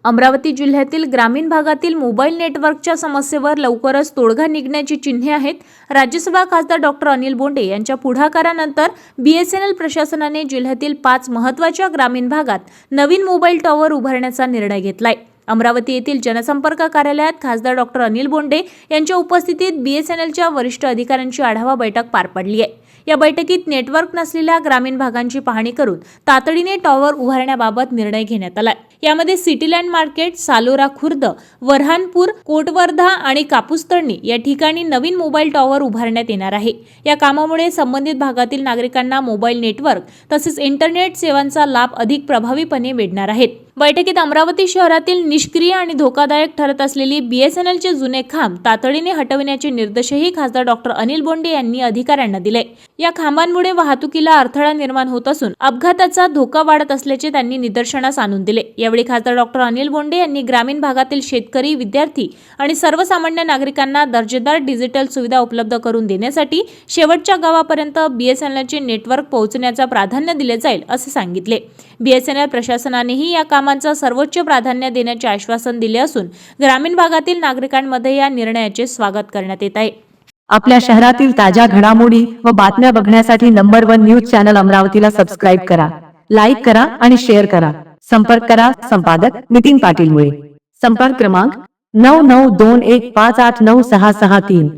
अमरावती जिल्ह्यातील ग्रामीण भागातील मोबाईल नेटवर्कच्या समस्येवर लवकरच तोडगा निघण्याची चिन्हे आहेत. राज्यसभा खासदार डॉक्टर अनिल बोंडे यांच्या पुढाकारानंतर BSNL प्रशासनाने जिल्ह्यातील 5 महत्त्वाच्या ग्रामीण भागात नवीन मोबाईल टॉवर उभारण्याचा निर्णय घेतलाय. अमरावती येथील जनसंपर्क कार्यालयात खासदार डॉक्टर अनिल बोंडे यांच्या उपस्थितीत BSNLच्या वरिष्ठ अधिकाऱ्यांची आढावा बैठक पार पडली आहे. या बैठकीत नेटवर्क नसलेल्या ग्रामीण भागांची पाहणी करून तातडीने टॉवर उभारण्याबाबत निर्णय घेण्यात आला. यामध्ये सिटीलँड मार्केट, सालोरा खुर्द, वरहानपूर, कोटवर्धा आणि कापूसतळणी या ठिकाणी नवीन मोबाईल टॉवर उभारण्यात येणार आहे. या कामामुळे संबंधित भागातील नागरिकांना मोबाईल नेटवर्क तसेच इंटरनेट सेवांचा लाभ अधिक प्रभावीपणे मिळणार आहे. बैठकीत अमरावती शहरातील निष्क्रिय आणि धोकादायक ठरत असलेली BSNLचे जुने खांब तातडीने हटविण्याचे निर्देशही खासदार डॉक्टर अनिल बोंडे यांनी अधिकाऱ्यांना दिले. या खांबांमुळे वाहतुकीला अडथळा निर्माण होत असून अपघाताचा धोका वाढत असल्याचे त्यांनी निदर्शनास आणून दिले. यावेळी खासदार डॉक्टर अनिल बोंडे यांनी ग्रामीण भागातील शेतकरी, विद्यार्थी आणि सर्वसामान्य नागरिकांना दर्जेदार डिजिटल सुविधा उपलब्ध करून देण्यासाठी शेवटच्या गावापर्यंत BSNLचे नेटवर्क पोहोचण्याचा प्राधान्य दिले जाईल असे सांगितले. BSNL प्रशासनानेही या कामांचा सर्वोच्च प्राधान्य देण्याचे आश्वासन दिले असून ग्रामीण भागातील नागरिकांमध्ये या निर्णयाचे स्वागत करण्यात येत आहे. आपल्या शहरातील ताज्या घडामोडी व बातम्या बघण्यासाठी नंबर 1 न्यूज चॅनल अमरावतीला सबस्क्राईब करा, लाईक करा आणि शेअर करा. संपर्क करा संपादक नितीन पाटील मुळे. संपर्क क्रमांक 9921589663.